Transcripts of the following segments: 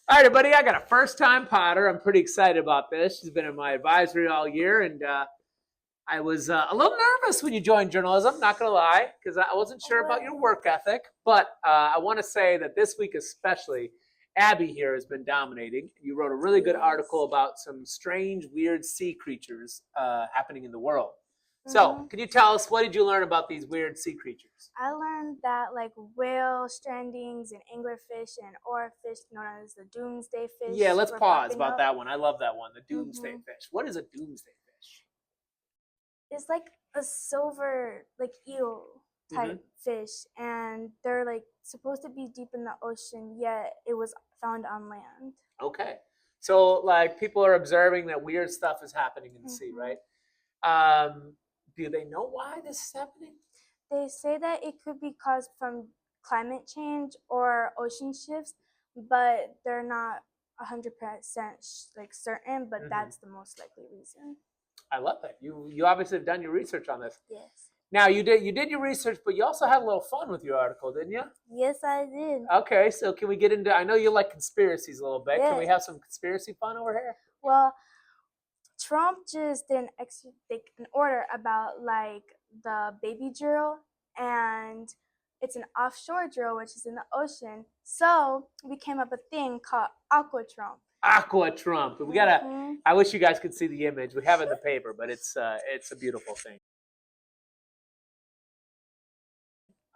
All right, everybody, I got a first-time potter. I'm pretty excited about this. She's been in my advisory all year, and I was a little nervous when you joined journalism, not going to lie, because I wasn't sure about your work ethic. But I want to say that this week especially, Abby here has been dominating. You wrote a really good article about some strange, weird sea creatures happening in the world. So, can you tell us, what did you learn about these weird sea creatures? I learned that like whale strandings and anglerfish and oarfish, known as the doomsday fish. Yeah, let's were pause popping about up. that one. I love that one, the doomsday fish. What is a doomsday fish? It's like a silver like eel type fish, and they're like supposed to be deep in the ocean, yet it was found on land. Okay. So, like, people are observing that weird stuff is happening in the sea, right? Um, do they know why this is happening? They say that it could be caused from climate change or ocean shifts, but they're not 100% like certain, but that's the most likely reason. I love that. You obviously have done your research on this. Yes. Now, you did your research, but you also had a little fun with your article, didn't you? Yes, I did. Okay, so can we get into, I know you like conspiracies a little bit. Yes. Can we have some conspiracy fun over here? Well, Trump just did an order about like the baby drill, and it's an offshore drill which is in the ocean. So we came up with a thing called Aqua Trump. Aqua Trump. We gotta. I wish you guys could see the image. We have it in the paper, but it's a beautiful thing.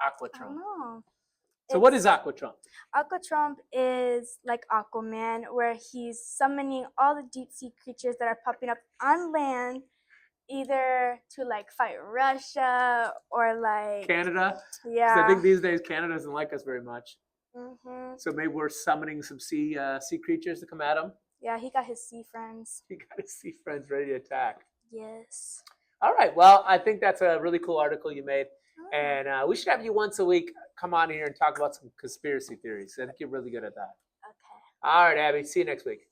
Aqua Trump. So what is Aqua Trump? Aqua Trump is like Aquaman, where he's summoning all the deep sea creatures that are popping up on land, either to like fight Russia or like Canada. Yeah. I think these days Canada doesn't like us very much. So maybe we're summoning some sea creatures to come at him. Yeah, he got his sea friends. He got his sea friends ready to attack. Yes. All right. Well, I think that's a really cool article you made. And we should have you once a week come on here and talk about some conspiracy theories. I think you're really good at that. Okay. All right, Abby. See you next week.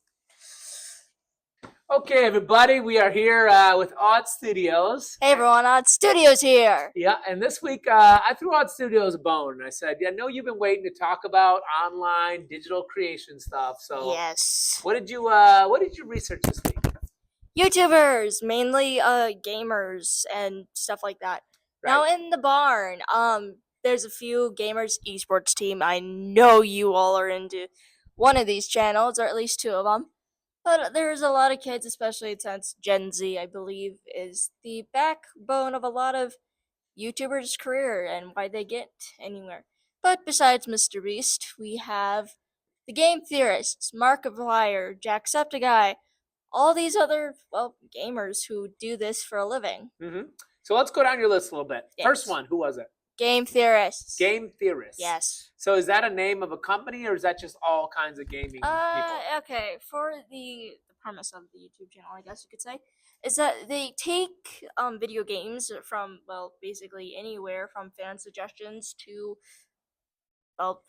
Okay, everybody. We are here with Odd Studios. Hey, everyone. Odd Studios here. Yeah, and this week I threw Odd Studios a bone. And I said, I know you've been waiting to talk about online digital creation stuff. So yes. What did you research this week? YouTubers, mainly gamers and stuff like that. Right. Now in the barn, there's a few gamers esports team. I know you all are into one of these channels, or at least two of them. But there's a lot of kids, especially since Gen Z, I believe, is the backbone of a lot of YouTubers' career and why they get anywhere. But besides Mr. Beast, we have the game theorists, Markiplier, Jacksepticeye, all these other, gamers who do this for a living. So let's go down your list a little bit. Yes. First one, who was it? Game theorists. Game theorists. Yes. So is that a name of a company, or is that just all kinds of gaming people? Okay. For the premise of the YouTube channel, I guess you could say, is that they take video games from, basically anywhere, from fan suggestions to,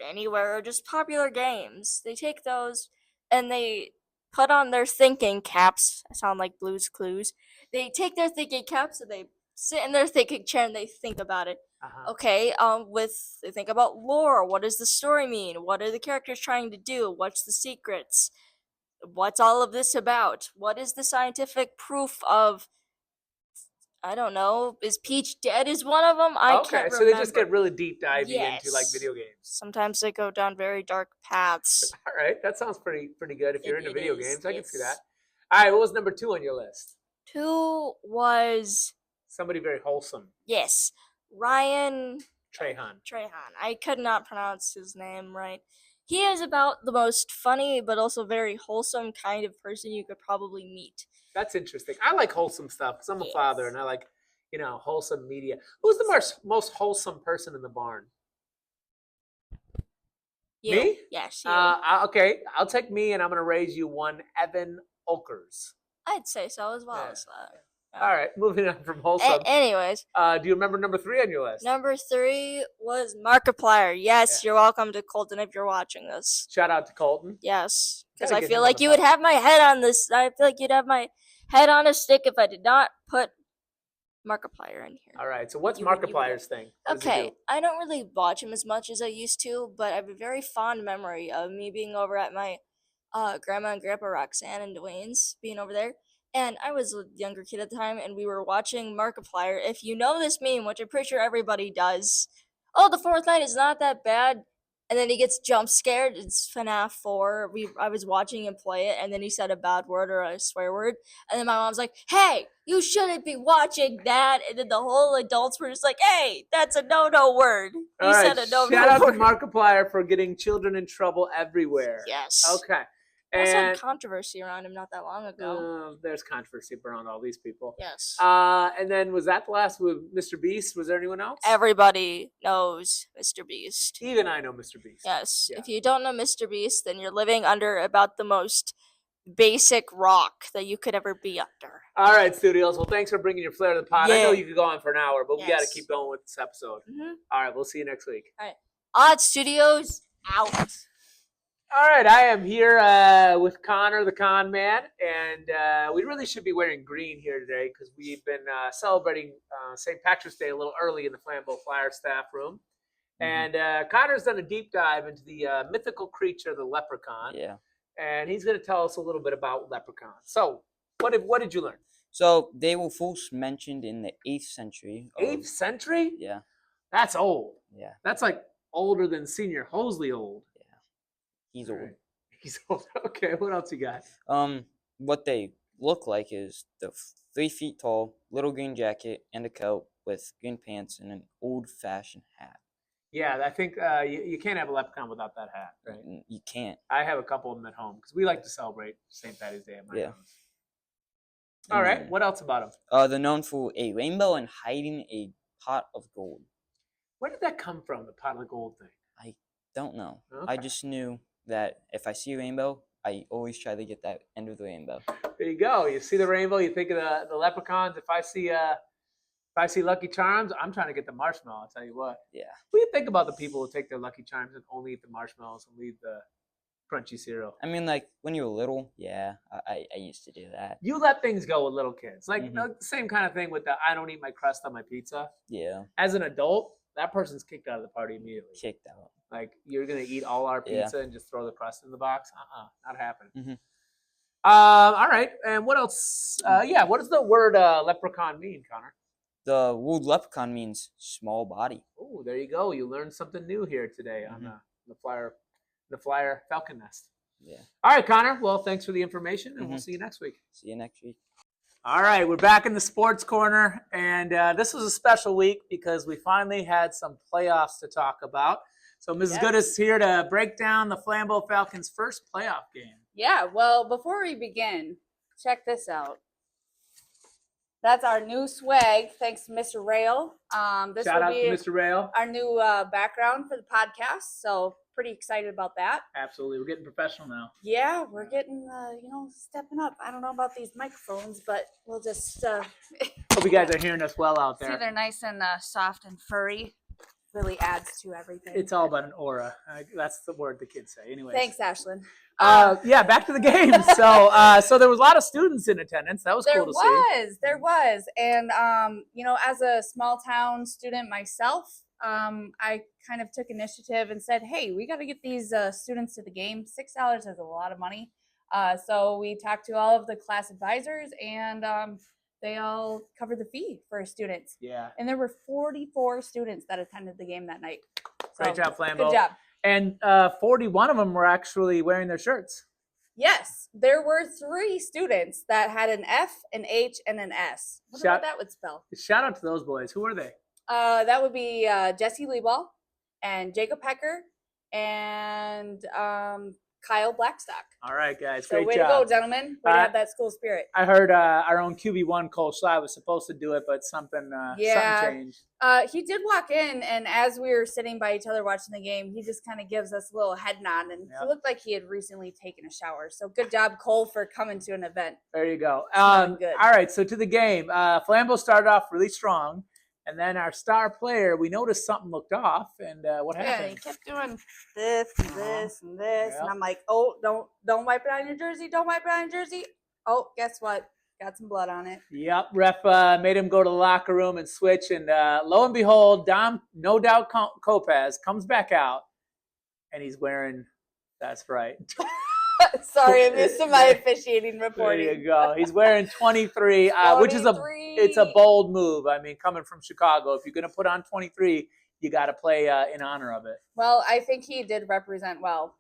anywhere, or just popular games. They take those and they put on their thinking caps. I sound like Blue's Clues. They take their thinking caps and they sit in their thinking chair and they think about it. Okay, they think about lore. What does the story mean? What are the characters trying to do? What's the secrets? What's all of this about? What is the scientific proof of? I don't know. Is Peach dead? Is one of them? I can't remember. So they just get really deep diving into like video games. Sometimes they go down very dark paths. All right, that sounds pretty good. If you're into video games, I can see that. All right, what was number 2 on your list? 2 was somebody very wholesome. Yes, Ryan Trahan. I could not pronounce his name right. He is about the most funny but also very wholesome kind of person you could probably meet. That's interesting. I like wholesome stuff because I'm a father and I like, wholesome media. Who's the most wholesome person in the barn? You. Me? Yes, you. Okay, I'll take me, and I'm going to raise you one Evan Olkers. I'd say so as well. Yeah. All right, moving on from wholesome. Anyways. Do you remember number 3 on your list? Number 3 was Markiplier. Yes, You're welcome to Colton if you're watching this. Shout out to Colton. Yes, because I feel like you would have my head on this. I feel like you'd have my head on a stick if I did not put Markiplier in here. All right, so what's Markiplier's thing? Okay, I don't really watch him as much as I used to, but I have a very fond memory of me being over at my Grandma and Grandpa Roxanne and Dwayne's being over there. And I was a younger kid at the time, and we were watching Markiplier. If you know this meme, which I'm pretty sure everybody does, oh, the fourth night is not that bad. And then he gets jump scared. It's FNAF 4. I was watching him play it, and then he said a bad word or a swear word. And then my mom's like, hey, you shouldn't be watching that. And then the whole adults were just like, hey, that's a no-no word. He All right, said a no-no shout out word. to Markiplier for getting children in trouble everywhere. Yes. Okay. Also had And controversy around him not that long ago. there's controversy around all these people. Yes. And then was that the last with Mr. Beast? Was there anyone else? Everybody knows Mr. Beast. Even I know Mr. Beast. Yes. Yeah. If you don't know Mr. Beast, then you're living under about the most basic rock that you could ever be under. All right, studios. Well, thanks for bringing your flair to the pod. I know Yeah. you could go on for an hour, but we got to Yes. keep going with this episode. Mm-hmm. All right, we'll see you next week. Odd Studios out. All right, I am here with Connor, the con man, and we really should be wearing green here today because we've been celebrating St. Patrick's Day a little early in the Flambeau Flyer staff room. Mm-hmm. And Connor's done a deep dive into the mythical creature, the leprechaun. Yeah. And he's going to tell us a little bit about leprechauns. So, what did you learn? So they were first mentioned in the 8th century. 8th century? Yeah. That's old. Yeah. That's like older than Senior Hosley old. He's All old. right. He's old. Okay, what else you got? What they look like is the 3 feet tall, little green jacket and a coat with green pants and an old-fashioned hat. Yeah, I think you can't have a leprechaun without that hat, right? You can't. I have a couple of them at home because we like to celebrate St. Patty's Day at my Yeah. house. All And right, then, what else about them? they're known for a rainbow and hiding a pot of gold. Where did that come from, the pot of gold thing? Don't know. Okay. I just knew that if I see a rainbow, I always try to get that end of the rainbow. There you go. You see the rainbow, you think of the leprechauns. If I see Lucky Charms, I'm trying to get the marshmallow, I'll tell you what. Yeah. What do you think about the people who take their Lucky Charms and only eat the marshmallows and leave the crunchy cereal? I mean, like, when you were little, yeah, I used to do that. You let things go with little kids. Like, Mhm. the same kind of thing with the I don't eat my crust on my pizza. Yeah. As an adult, that person's kicked out of the party immediately. Kicked out. Like, you're going to eat all our Yeah. pizza and just throw the crust in the box? Not happening. Mhm. All right. And what else? What does the word leprechaun mean, Connor? The word leprechaun means small body. Oh, there you go. You learned something new here today on the Flyer Falcon Nest. Yeah. All right, Connor. Well, thanks for the information, and we'll see you next week. See you next week. All right, we're back in the sports corner, and this was a special week because we finally had some playoffs to talk about. So Mrs. Yes. Good is here to break down the Flambeau Falcons' first playoff game. Yeah, well, before we begin, check this out. That's our new swag, thanks to Mr. Rail. This Shout will out be to Mr. Rail. our new background for the podcast, so pretty excited about that. Absolutely, we're getting professional now. Yeah, we're getting, stepping up. I don't know about these microphones, but we'll just Hope you guys are hearing us well out see there. they're nice and soft and furry. Really adds to everything. It's all about an aura. That's the word the kids say. Anyway. Thanks, Ashlyn. Back to the game. So there was a lot of students in attendance. That was cool to see. There was. And, as a small town student myself, I kind of took initiative and said, hey, we got to get these students to the game. $6 is a lot of money. So we talked to all of the class advisors, and they all covered the fee for students. Yeah. And there were 44 students that attended the game that night. So, Great job, Flambeau. Good job. And 41 of them were actually wearing their shirts. Yes, there were 3 students that had an F, an H, and an S. Wonder Shout- what that would spell. Shout out to those boys. Who are they? That would be Jesse Lieball and Jacob Pecker and Kyle Blackstock. All right, guys. So Great way job. to go, gentlemen. Way to have that school spirit. I heard our own QB1, Cole Sly, was supposed to do it, but something changed. He did walk in, and as we were sitting by each other watching the game, he just kind of gives us a little head nod, and Yep. he looked like he had recently taken a shower. So good job, Cole, for coming to an event. There you go. Smelling good. All right, so to the game. Flambeau started off really strong, and then our star player, we noticed something looked off, and what Yeah, happened? he kept doing this and this and this, Yep. and I'm like, oh, don't wipe it on your jersey. Don't wipe it on your jersey. Oh, guess what? Got some blood on it. Yep, ref made him go to the locker room and switch, and lo and behold, Dom, no doubt Copaz, comes back out, and he's wearing, that's right, Sorry, I'm used to my officiating There reporting. you go. He's wearing 23, which is it's a bold move. I mean, coming from Chicago, if you're going to put on 23, you got to play in honor of it. Well, I think he did represent well.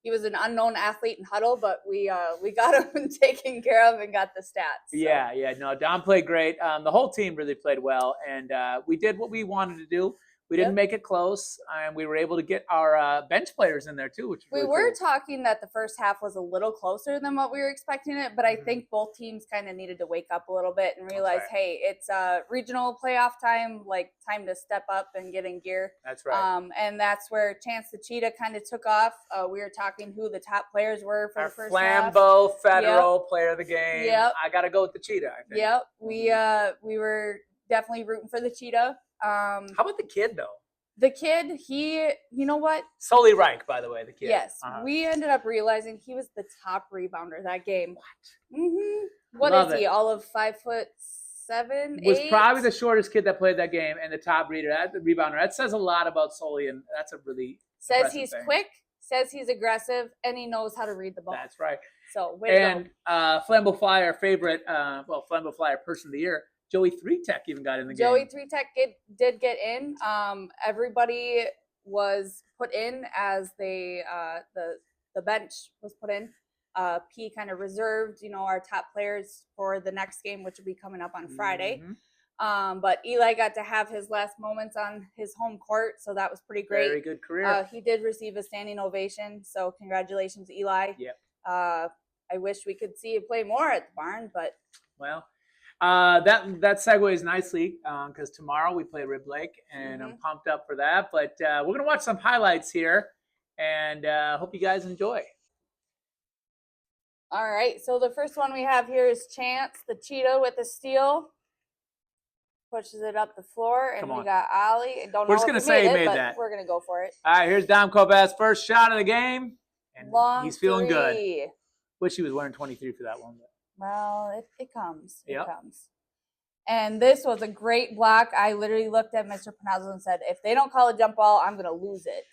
He was an unknown athlete in huddle, but we got him taken care of and got the stats. So. Yeah. No, Don played great. The whole team really played well, and we did what we wanted to do. We didn't make it close, and we were able to get our bench players in there too, which was really were cool. talking that the first half was a little closer than what we were expecting it, but I think both teams kind of needed to wake up a little bit and realize, hey, it's regional playoff time, like time to step up and get in gear. That's right. And that's where Chance the Cheetah kind of took off. We were talking who the top players were for Our the first Flambeau half. Federal player of the game. Yep. I got to go with the Cheetah, I think. Yep. We were definitely rooting for the Cheetah. How about the kid, though? The kid, you know what? Solly Reich, by the way, the kid. Yes, we ended up realizing he was the top rebounder that game. What? Mm-hmm. What Love is he? it. All of 5'7", Was 8? probably the shortest kid that played that game and the top rebounder. That says a lot about Solly, and that's a really says he's thing. quick, says he's aggressive, and he knows how to read the ball. That's right. So, way to go. Flambeau Flyer favorite, Flambeau Flyer person of the year, Joey 3-Tech even got in the game. Joey 3-Tech did get in. Everybody was put in as the bench was put in. P kind of reserved, our top players for the next game, which will be coming up on Friday. Mm-hmm. But Eli got to have his last moments on his home court, so that was pretty great. Very good career. He did receive a standing ovation, so congratulations, Eli. Yep. I wish we could see you play more at the barn, but well. That segues nicely because tomorrow we play Rib Lake, and I'm pumped up for that. But we're going to watch some highlights here, and hope you guys enjoy. All right, so the first one we have here is Chance, the Cheetah with the steal. Pushes it up the floor, and we got Ollie. We're just going to say he made that. We're going to go for it. All right, here's Dom Kova's first shot of the game, and he's feeling good. Wish he was wearing 23 for that one. But. Well, it comes. It Yep. comes. And this was a great block. I literally looked at Mr. Panazzo and said, if they don't call a jump ball, I'm going to lose it.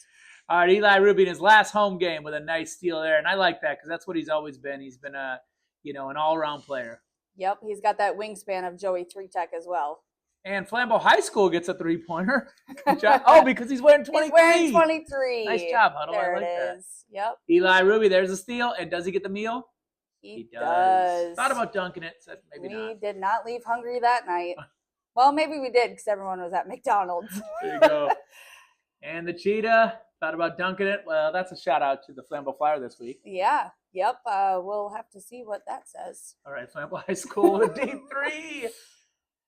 All right, Eli Ruby in his last home game with a nice steal there. And I like that because that's what he's always been. He's been an all-around player. Yep, he's got that wingspan of Joey 3-Tech as well. And Flambeau High School gets a three-pointer. Good job. Oh, because he's wearing 23. He's wearing 23. Nice job, Huddle. There I like it is. that. Yep. Eli Ruby, there's a steal. And does he get the meal? He does. Thought about dunking it. Said maybe not. We did not leave hungry that night. Well, maybe we did because everyone was at McDonald's. There you go. And the Cheetah, thought about dunking it. Well, that's a shout-out to the Flambeau Flyer this week. Yeah. Yep. We'll have to see what that says. All right, Flambeau High School with a deep three.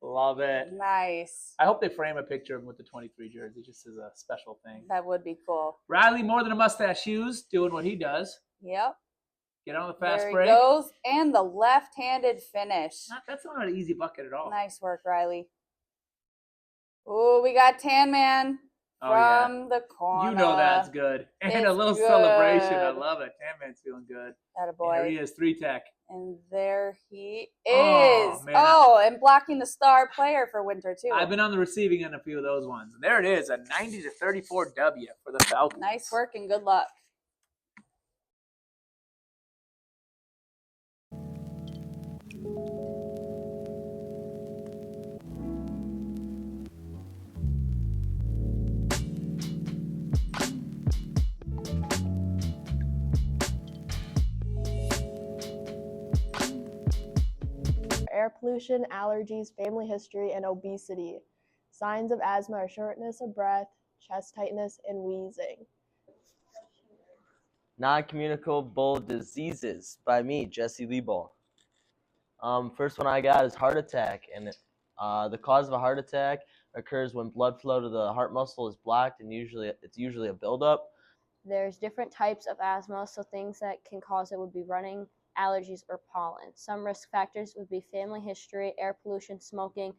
Love it. Nice. I hope they frame a picture of him with the 23 jersey just as a special thing. That would be cool. Riley, more than a mustache shoes, doing what he does. Yep. Get on the fast break. There he goes. And the left-handed finish. That's not an easy bucket at all. Nice work, Riley. Oh, we got Tan Man from the corner. You know that's good. And it's a little good. celebration. I love it. Tan Man's feeling good. Attaboy. There he is, 3-Tech. And there he is. Oh, man. And blocking the star player for Winter, too. I've been on the receiving end of a few of those ones. And there it is, a 90-34 W for the Falcons. Nice work and good luck. Air pollution, allergies, family history, and obesity. Signs of asthma are shortness of breath, chest tightness, and wheezing. Non-communicable diseases by me, Jesse Liebel. First one I got is heart attack, and the cause of a heart attack occurs when blood flow to the heart muscle is blocked, and it's usually a buildup. There's different types of asthma, so things that can cause it would be running, allergies, or pollen. Some risk factors would be family history, air pollution, smoking.